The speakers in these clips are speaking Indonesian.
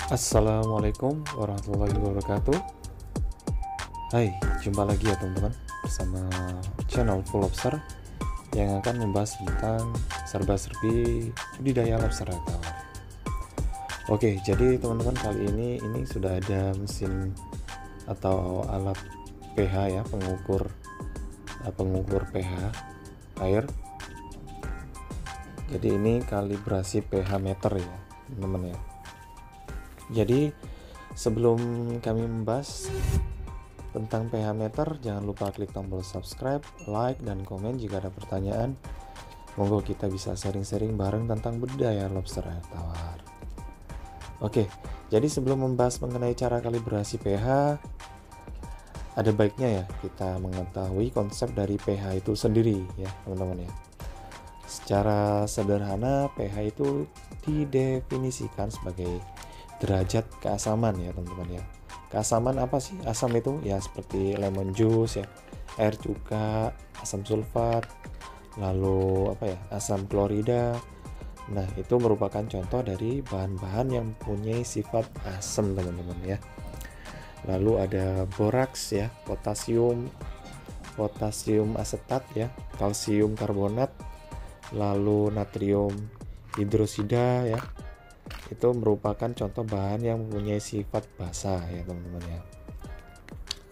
Assalamualaikum warahmatullahi wabarakatuh. Hai, jumpa lagi ya teman-teman bersama channel Full Lobster yang akan membahas tentang serba-serbi budidaya lobster tawar. Oke, jadi teman-teman kali ini sudah ada mesin atau alat pH ya, pengukur pH air. Jadi ini kalibrasi pH meter ya, teman-teman ya. Jadi sebelum kami membahas tentang pH meter, jangan lupa klik tombol subscribe, like, dan komen jika ada pertanyaan. Monggo kita bisa sharing-sharing bareng tentang budidaya lobster air tawar. Oke, jadi sebelum membahas mengenai cara kalibrasi pH, ada baiknya ya kita mengetahui konsep dari pH itu sendiri ya teman-teman ya. Secara sederhana pH itu didefinisikan sebagai derajat keasaman ya teman-teman ya. Keasaman apa sih? Asam itu ya seperti lemon juice ya, air cuka, asam sulfat, lalu asam klorida. Nah, itu merupakan contoh dari bahan-bahan yang mempunyai sifat asam teman-teman ya. Lalu ada boraks ya, potasium asetat ya, kalsium karbonat, lalu natrium hidrosida ya. Itu merupakan contoh bahan yang mempunyai sifat basa ya teman-teman ya.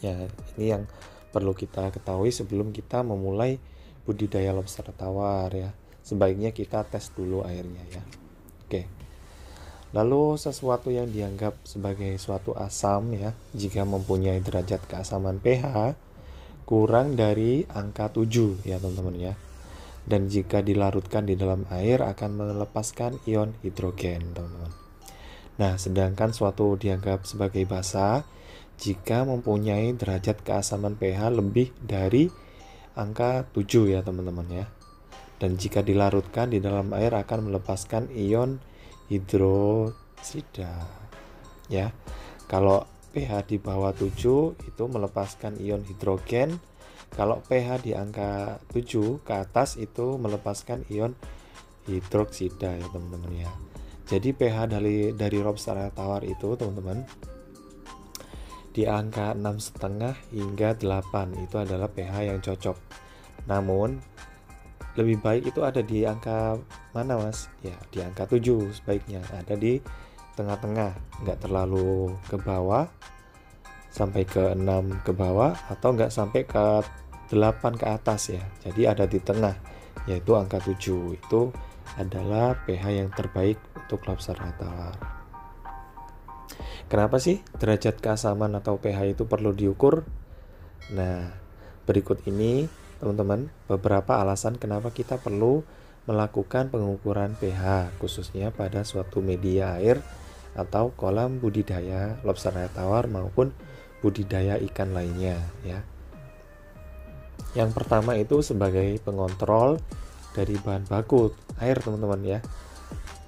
Ya, ini yang perlu kita ketahui sebelum kita memulai budidaya lobster tawar ya. Sebaiknya kita tes dulu airnya ya. Oke. Lalu sesuatu yang dianggap sebagai suatu asam ya, jika mempunyai derajat keasaman pH kurang dari angka 7 ya teman-teman ya. Dan jika dilarutkan di dalam air akan melepaskan ion hidrogen teman-teman. Nah, sedangkan suatu dianggap sebagai basa jika mempunyai derajat keasaman pH lebih dari angka 7 ya teman-teman ya. Dan jika dilarutkan di dalam air akan melepaskan ion hidrosida ya. Kalau pH di bawah 7 itu melepaskan ion hidrogen. Kalau pH di angka 7 ke atas itu melepaskan ion hidroksida ya teman-teman ya. Jadi pH dari lobster air tawar itu teman-teman di angka 6,5 hingga 8 itu adalah pH yang cocok. Namun lebih baik itu ada di angka mana mas? Ya di angka 7 sebaiknya, ada di tengah-tengah, nggak terlalu ke bawah sampai ke 6 ke bawah atau nggak sampai ke 8 ke atas ya. Jadi ada di tengah, yaitu angka 7. Itu adalah pH yang terbaik untuk lobster air tawar. Kenapa sih derajat keasaman atau pH itu perlu diukur? Nah, berikut ini teman-teman beberapa alasan kenapa kita perlu melakukan pengukuran pH khususnya pada suatu media air atau kolam budidaya lobster air tawar maupun budidaya ikan lainnya ya. Yang pertama itu sebagai pengontrol dari bahan baku air teman-teman ya.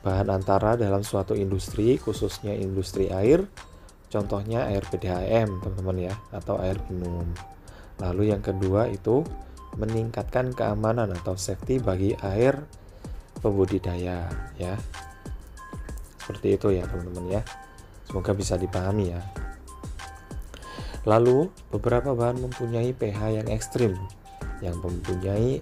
Bahan antara dalam suatu industri, khususnya industri air, contohnya air PDAM teman-teman ya, atau air minum. Lalu yang kedua itu meningkatkan keamanan atau safety bagi air pembudidaya ya. Seperti itu ya teman-teman ya. Semoga bisa dipahami ya. Lalu, beberapa bahan mempunyai pH yang ekstrim, yang mempunyai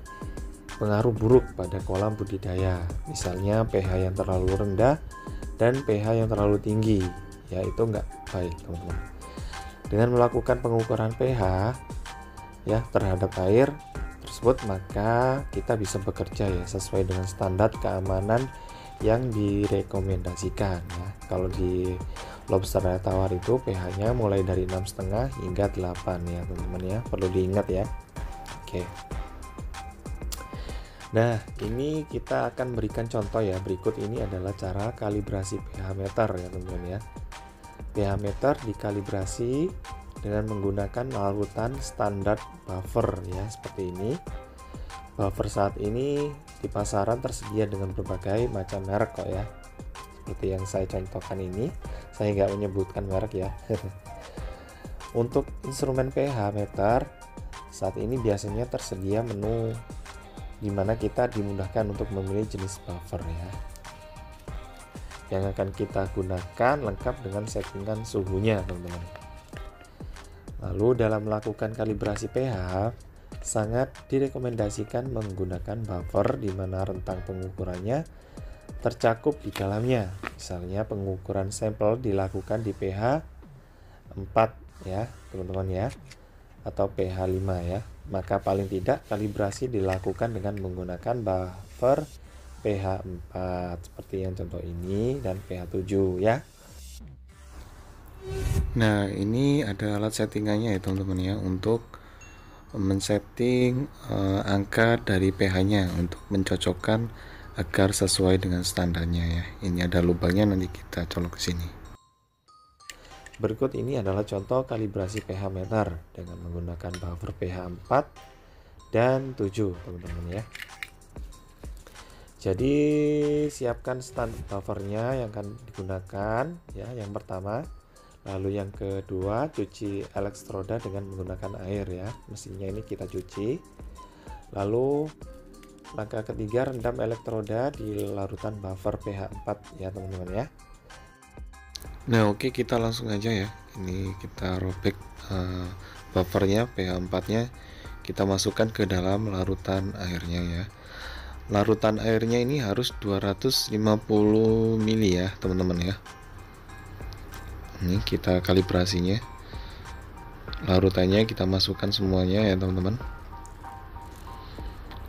pengaruh buruk pada kolam budidaya. Misalnya pH yang terlalu rendah dan pH yang terlalu tinggi, yaitu nggak baik teman-teman. Dengan melakukan pengukuran pH ya terhadap air tersebut, maka kita bisa bekerja ya sesuai dengan standar keamanan yang direkomendasikan ya. Kalau di lobster air tawar itu pH-nya mulai dari 6,5 hingga 8 ya teman-teman ya, perlu diingat ya. Oke. Nah, ini kita akan berikan contoh ya. Berikut ini adalah cara kalibrasi pH meter ya teman-teman ya. pH meter dikalibrasi dengan menggunakan larutan standar buffer ya, seperti ini. Buffer saat ini di pasaran tersedia dengan berbagai macam merek kok ya. Seperti yang saya contohkan ini, saya nggak menyebutkan merek ya. Untuk instrumen pH meter saat ini biasanya tersedia menu di mana kita dimudahkan untuk memilih jenis buffer ya. yang akan kita gunakan lengkap dengan settingan suhunya, teman-teman. Lalu dalam melakukan kalibrasi pH, sangat direkomendasikan menggunakan buffer di mana rentang pengukurannya tercakup di dalamnya. Misalnya pengukuran sampel dilakukan di pH 4 ya, teman-teman ya, atau pH 5 ya. Maka paling tidak kalibrasi dilakukan dengan menggunakan buffer pH 4 seperti yang contoh ini dan pH 7 ya. Nah, ini ada alat settingannya ya teman-teman ya, untuk men-setting angka dari pH-nya untuk mencocokkan agar sesuai dengan standarnya ya. Ini ada lubangnya, nanti kita colok ke sini. Berikut ini adalah contoh kalibrasi pH meter dengan menggunakan buffer pH 4 dan 7, teman-teman ya. Jadi siapkan stand buffernya yang akan digunakan ya, yang pertama. Lalu yang kedua, cuci elektroda dengan menggunakan air ya. Mesinnya ini kita cuci. Lalu langkah ketiga, rendam elektroda di larutan buffer pH 4 ya teman-teman ya. Nah oke, kita langsung aja ya. Ini kita robek buffernya pH 4 nya, kita masukkan ke dalam larutan airnya ya. Larutan airnya ini harus 250 ml ya teman-teman ya. Ini kita kalibrasinya, larutannya kita masukkan semuanya ya teman-teman.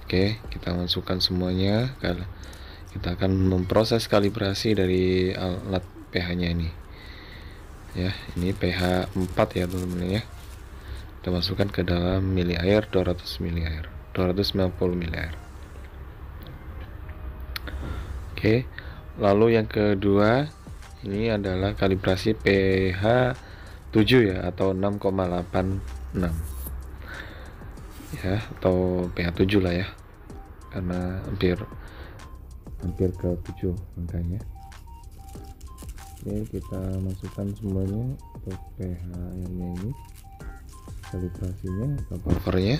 Oke, kita masukkan semuanya. Kita akan memproses kalibrasi dari alat pH-nya ini ya. Ini pH 4 ya teman-teman ya. Kita masukkan ke dalam mili air, 200 mili air, 250 mili air. Oke, lalu yang kedua, ini adalah kalibrasi pH 7 ya, atau 6,86 ya, atau pH 7 lah ya, karena hampir ke 7 angkanya. Oke, kita masukkan semuanya untuk pH airnya ini, kalibrasinya atau buffernya.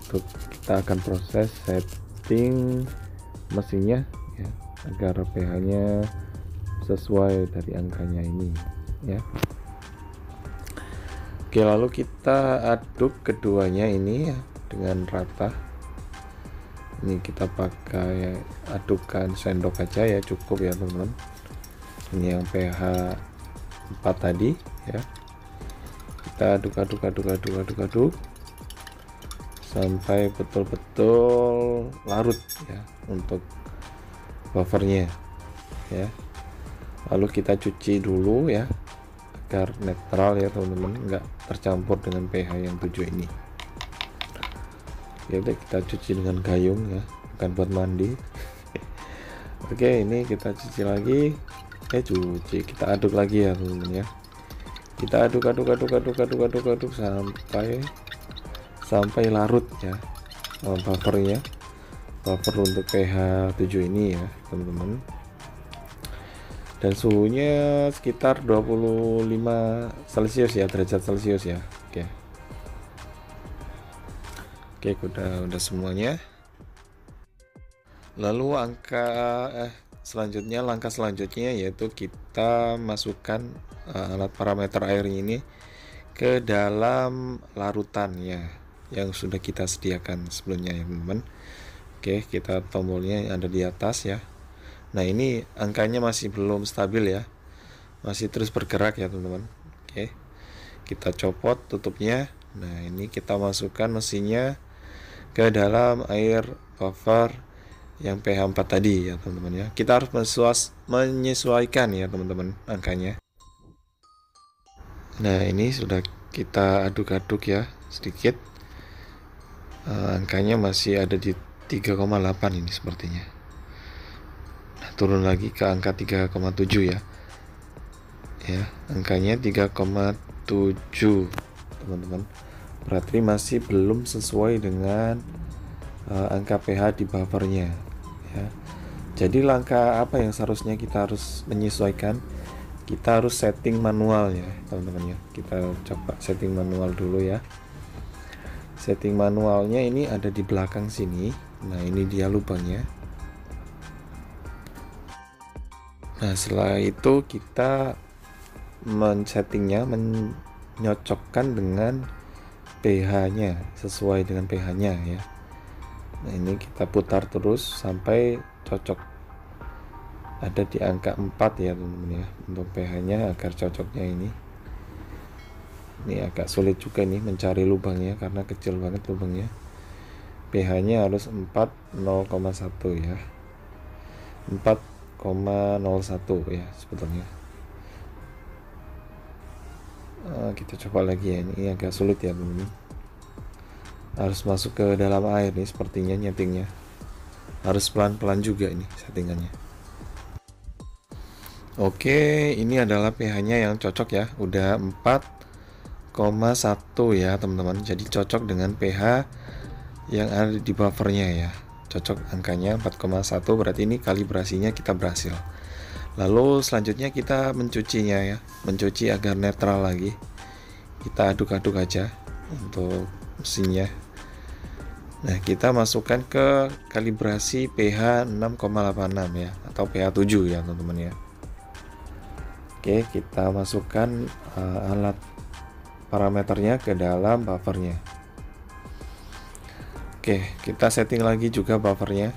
Untuk kita akan proses setting mesinnya ya, agar pH-nya sesuai dari angkanya ini ya. Oke, lalu kita aduk keduanya ini ya, dengan rata. Ini kita pakai adukan sendok aja ya, cukup ya teman-teman. Ini yang pH 4 tadi ya. Kita aduk sampai betul-betul larut ya untuk buffernya ya. Lalu kita cuci dulu ya, agar netral ya teman-teman, enggak tercampur dengan pH yang 7 ini. Ya udah, kita cuci dengan gayung ya, bukan buat mandi. Oke, ini kita cuci lagi, kita aduk lagi ya teman-teman ya. Kita aduk sampai larut ya buffernya, buffer untuk pH 7 ini ya teman-teman. Dan suhunya sekitar 25 Celcius ya, derajat Celcius ya. Oke, udah semuanya. Lalu langkah selanjutnya yaitu kita masukkan alat parameter air ini ke dalam larutannya yang sudah kita sediakan sebelumnya ya teman-teman. Oke, kita tombolnya ada di atas ya. Nah, ini angkanya masih belum stabil ya, masih terus bergerak ya teman-teman. Oke, kita copot tutupnya. Nah, ini kita masukkan mesinnya ke dalam air buffer yang pH 4 tadi ya teman-teman ya. Kita harus menyesuaikan ya teman-teman angkanya. Nah, ini sudah kita aduk-aduk ya sedikit. Angkanya masih ada di 3,8 ini sepertinya. Nah, turun lagi ke angka 3,7 ya. Ya, angkanya 3,7 teman-teman. Berarti masih belum sesuai dengan angka pH di buffernya ya. Jadi langkah apa yang seharusnya kita harus menyesuaikan? Kita harus setting manual ya teman-teman ya. Kita coba setting manual dulu ya. Setting manualnya ini ada di belakang sini. Nah, ini dia lubangnya. Nah, setelah itu kita men-settingnya, menyocokkan dengan pH-nya, sesuai dengan pH-nya ya. Nah, ini kita putar terus sampai cocok, ada di angka 4 ya teman-teman ya, untuk pH-nya agar cocoknya ini. Ini agak sulit juga nih mencari lubangnya karena kecil banget lubangnya. pH-nya harus 4,0,1 ya, 4,01 ya sebetulnya. Kita coba lagi ya, ini agak sulit ya teman-teman. Harus masuk ke dalam air nih sepertinya nyetingnya. Harus pelan-pelan juga ini settingannya. Oke, ini adalah pH-nya yang cocok ya, udah 4,1 ya teman-teman. Jadi cocok dengan pH yang ada di buffernya ya. Cocok angkanya 4,1, berarti ini kalibrasinya kita berhasil. Lalu selanjutnya kita mencucinya ya, mencuci agar netral lagi. Kita aduk-aduk aja untuk mesinnya. Nah, kita masukkan ke kalibrasi pH 6,86 ya, atau pH 7 ya teman-teman ya. Oke, kita masukkan alat parameternya ke dalam buffernya. Oke, kita setting lagi juga buffernya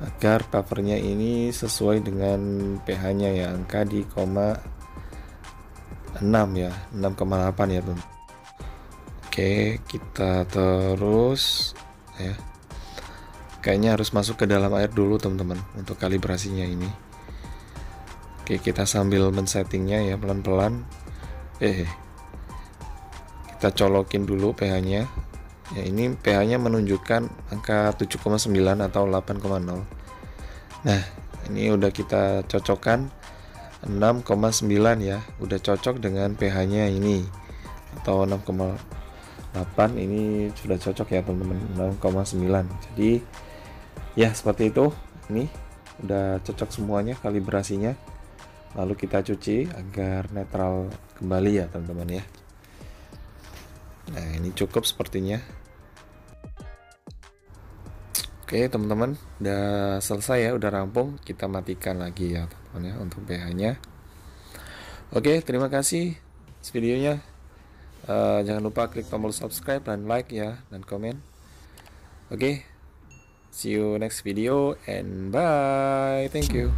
agar buffernya ini sesuai dengan pH-nya ya, angka di 6 ya, 6,8 ya teman. Oke, kita terus ya. Kayaknya harus masuk ke dalam air dulu teman-teman untuk kalibrasinya ini. Oke, kita sambil men-settingnya ya pelan-pelan. Kita colokin dulu pH-nya. Ya, ini pH-nya menunjukkan angka 7,9 atau 8,0. Nah, ini udah kita cocokkan 6,9 ya. Udah cocok dengan pH-nya ini atau 6,8, ini sudah cocok ya teman-teman, 6,9. Jadi ya seperti itu. Ini udah cocok semuanya kalibrasinya. Lalu kita cuci agar netral kembali ya teman-teman ya. Nah, ini cukup sepertinya. Oke teman-teman, udah selesai ya, udah rampung. Kita matikan lagi ya teman-teman ya untuk pH-nya. Oke, terima kasih videonya. Jangan lupa klik tombol subscribe dan like ya, dan komen. Oke, see you next video and bye. Thank you.